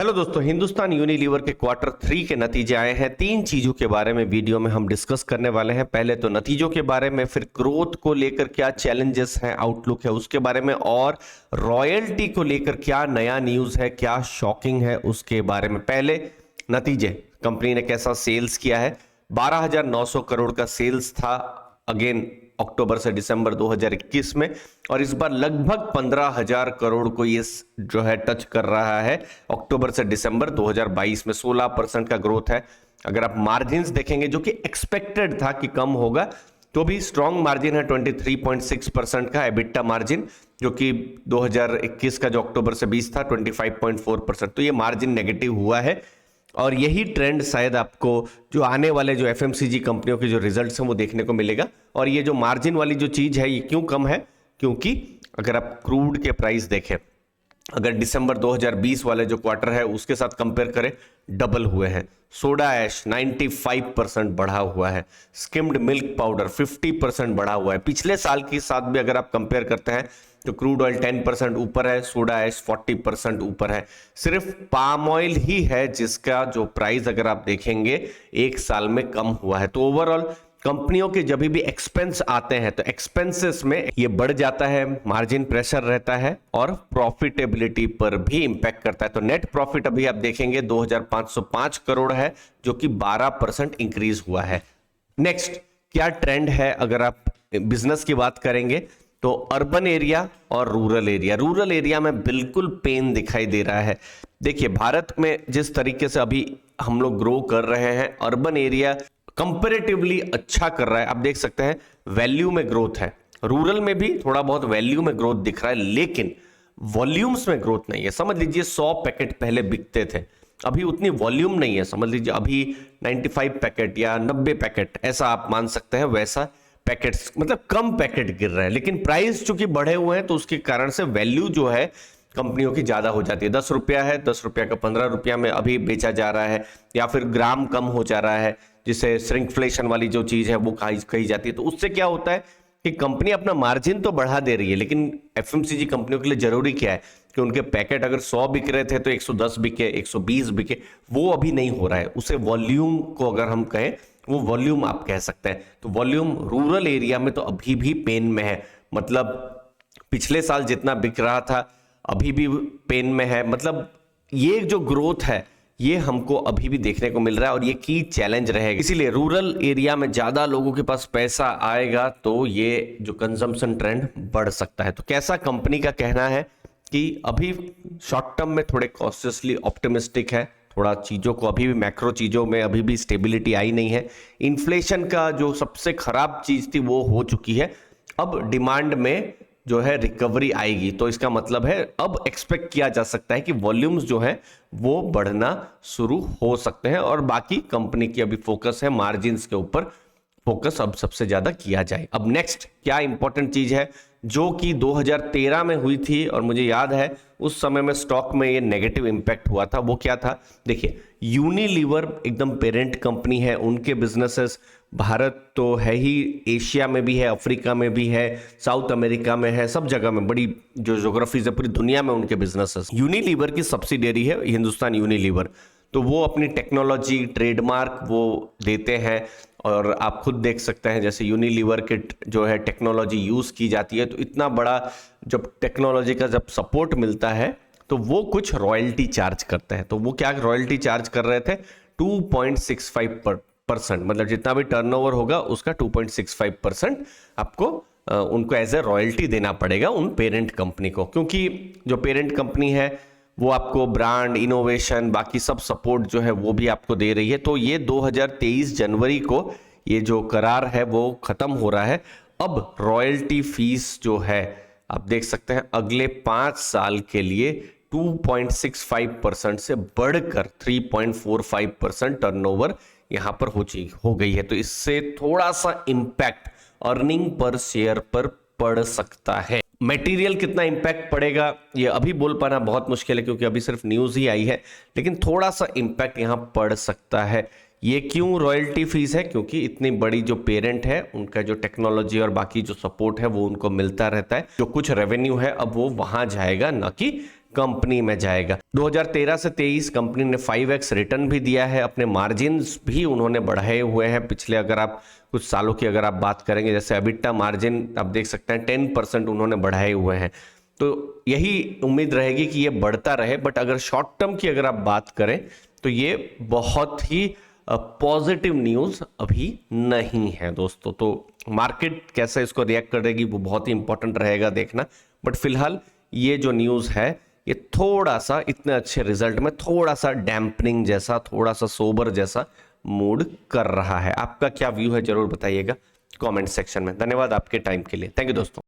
Hello दोस्तों, Hindustan Unilever के quarter 3 के नतीजे आए हैं। 3 चीजों के बारे में वीडियो में हम डिस्कस करने वाले हैं। पहले तो नतीजों के बारे में, फिर ग्रोथ को लेकर क्या चैलेंजेस हैं, आउटलुक है उसके बारे में, और रॉयल्टी को लेकर क्या नया न्यूज है, क्या शॉकिंग है उसके बारे में। पहले नतीजे, कंपनी ने कैसा सेल्स किया है। 12,900 करोड़ का सेल्स था अगेन अक्टूबर से दिसंबर 2021 में, और इस बार लगभग 15,000 करोड़ को ये जो है टच कर रहा है अक्टूबर से दिसंबर 2022 में। 16% का ग्रोथ है। अगर आप मार्जिन्स देखेंगे, जो कि एक्सपेक्टेड था कि कम होगा, तो भी स्ट्रॉन्ग मार्जिन है 23.6% का एबिटा मार्जिन, जो कि 2021 का जो अक्टूबर से 20 था 25.4%। तो ये मार्जिन नेगेटिव हुआ है, और यही ट्रेंड शायद आपको जो आने वाले जो एफएमसीजी कंपनियों के जो रिजल्ट्स हैं वो देखने को मिलेगा। और ये जो मार्जिन वाली जो चीज है ये क्यों कम है, क्योंकि अगर आप क्रूड के प्राइस देखें, अगर दिसंबर 2020 वाले जो क्वार्टर है उसके साथ कंपेयर करें, डबल हुए हैं। सोडा ऐश 95% बढ़ा हुआ है। स्किम्ड मिल्क पाउडर 50% बढ़ा हुआ है। पिछले साल के साथ भी अगर आप कंपेयर करते हैं तो क्रूड ऑयल 10% ऊपर है, सोडा ऐश 40% ऊपर है। सिर्फ पाम ऑयल ही है जिसका जो प्राइस अगर आप देखेंगे एक साल में कम हुआ है। तो ओवरऑल कंपनियों के जब भी एक्सपेंस आते हैं तो एक्सपेंसेस में ये बढ़ जाता है, मार्जिन प्रेशर रहता है, और प्रॉफिटेबिलिटी पर भी इंपैक्ट करता है। तो नेट प्रॉफिट अभी आप देखेंगे 2,505 करोड़ है, जो कि 12% इंक्रीज हुआ है। नेक्स्ट क्या ट्रेंड है, अगर आप बिजनेस की बात करेंगे तो अर्बन एरिया और रूरल एरिया में बिल्कुल पेन दिखाई दे रहा है। देखिए, भारत में जिस तरीके से अभी हम लोग ग्रो कर रहे हैं, अर्बन एरिया कंपैरेटिवली अच्छा कर रहा है। आप देख सकते हैं वैल्यू में ग्रोथ है, रूरल में भी थोड़ा बहुत वैल्यू में ग्रोथ दिख रहा है, लेकिन वॉल्यूम्स में ग्रोथ नहीं है। समझ लीजिए 100 पैकेट पहले बिकते थे, अभी उतनी वॉल्यूम नहीं है। समझ लीजिए अभी 95 पैकेट या 90 पैकेट, ऐसा आप मान सकते हैं, वैसा पैकेट्स, मतलब कम पैकेट गिर रहे हैं। लेकिन प्राइस चूंकि बढ़े हुए हैं तो उसके कारण से वैल्यू जो है कंपनियों की ज्यादा हो जाती है। 10 रुपया है, 10 रुपया का 15 रुपया में अभी बेचा जा रहा है, या फिर ग्राम कम हो जा रहा है, जिसे श्रिंकफ्लेशन वाली जो चीज है वो कही जाती है। तो उससे क्या होता है कि कंपनी अपना मार्जिन तो बढ़ा दे रही है, लेकिन एफएमसीजी कंपनियों के लिए जरूरी क्या है कि उनके पैकेट अगर 100 बिक रहे थे तो 110 बिके, 120 बिके। वो अभी नहीं हो रहा है। उसे वॉल्यूम को अगर हम कहें, वो वॉल्यूम आप कह सकते हैं। तो वॉल्यूम रूरल एरिया में तो अभी भी पेन में है। मतलब पिछले साल जितना बिक रहा था अभी भी पेन में है। मतलब ये जो ग्रोथ है ये हमको अभी भी देखने को मिल रहा है, और ये की चैलेंज रहेगा। इसीलिए रूरल एरिया में ज्यादा लोगों के पास पैसा आएगा तो ये जो कंजम्पशन ट्रेंड बढ़ सकता है। तो कैसा कंपनी का कहना है कि अभी शॉर्ट टर्म में थोड़े कॉशियसली ऑप्टिमिस्टिक है, थोड़ा चीजों को अभी भी, मैक्रो चीजों में अभी भी स्टेबिलिटी आई नहीं है। इन्फ्लेशन का जो सबसे खराब चीज थी वो हो चुकी है। अब डिमांड में जो है रिकवरी आएगी, तो इसका मतलब है अब एक्सपेक्ट किया जा सकता है कि वॉल्यूम्स जो है वो बढ़ना शुरू हो सकते हैं। और बाकी कंपनी की अभी फोकस है मार्जिन्स के ऊपर, फोकस अब सबसे ज्यादा किया जाए। अब नेक्स्ट क्या इंपॉर्टेंट चीज है जो कि 2013 में हुई थी, और मुझे याद है उस समय में स्टॉक में ये नेगेटिव इंपैक्ट हुआ था। वो क्या था, देखिए यूनिलीवर एकदम पेरेंट कंपनी है, उनके बिजनेसेस भारत तो है ही, एशिया में भी है, अफ्रीका में भी है, साउथ अमेरिका में है, सब जगह में बड़ी जो ज्योग्राफीज है पूरी दुनिया में उनके बिजनेसेस। यूनिलीवर की सब्सिडियरी है हिंदुस्तान यूनिलीवर, तो वो अपनी टेक्नोलॉजी ट्रेडमार्क वो देते हैं। और आप खुद देख सकते हैं जैसे यूनिलीवर के जो है टेक्नोलॉजी यूज की जाती है, तो इतना बड़ा जब टेक्नोलॉजी का जब सपोर्ट मिलता है तो वो कुछ रॉयल्टी चार्ज करते हैं। तो वो क्या रॉयल्टी चार्ज कर रहे थे, 2.65%, मतलब जितना भी टर्नओवर होगा उसका 2.65% आपको उनको एज ए रॉयल्टी देना पड़ेगा उन पेरेंट कंपनी को, क्योंकि जो पेरेंट कंपनी है वो आपको ब्रांड, इनोवेशन, बाकी सब सपोर्ट जो है वो भी आपको दे रही है। तो ये 2023 जनवरी को ये जो करार है वो खत्म हो रहा है। अब रॉयल्टी फीस जो है आप देख सकते हैं अगले 5 साल के लिए 2.65% से बढ़कर 3.45% टर्नओवर यहां पर हो गई है। तो इससे थोड़ा सा इंपैक्ट अर्निंग पर शेयर पर पड़ सकता है। मटेरियल कितना इंपैक्ट पड़ेगा ये अभी बोल पाना बहुत मुश्किल है, क्योंकि अभी सिर्फ न्यूज ही आई है, लेकिन थोड़ा सा इंपैक्ट यहां पड़ सकता है। ये क्यों रॉयल्टी फीस है, क्योंकि इतनी बड़ी जो पेरेंट है उनका जो टेक्नोलॉजी और बाकी जो सपोर्ट है वो उनको मिलता रहता है। जो कुछ रेवेन्यू है अब वो वहां जाएगा, ना कि कंपनी में जाएगा। 2013 से 23 कंपनी ने 5x रिटर्न भी दिया है, अपने मार्जिन्स भी उन्होंने बढ़ाए हुए हैं। पिछले अगर आप कुछ सालों की अगर आप बात करेंगे, जैसे एबिटा मार्जिन आप देख सकते हैं 10% उन्होंने बढ़ाए हुए हैं। तो यही उम्मीद रहेगी कि ये बढ़ता रहे। बट अगर शॉर्ट टर्म की अगर आप बात करें तो ये बहुत ही पॉजिटिव न्यूज़ अभी नहीं है दोस्तों। तो मार्केट कैसे इसको रिएक्ट करेगी वो बहुत ही इंपॉर्टेंट रहेगा देखना। बट फिलहाल ये जो न्यूज़ है ये थोड़ा सा इतने अच्छे रिजल्ट में थोड़ा सा डैम्पनिंग जैसा, थोड़ा सा सोबर जैसा मूड कर रहा है। आपका क्या व्यू है जरूर बताइएगा कमेंट सेक्शन में। धन्यवाद आपके टाइम के लिए। थैंक यू दोस्तों।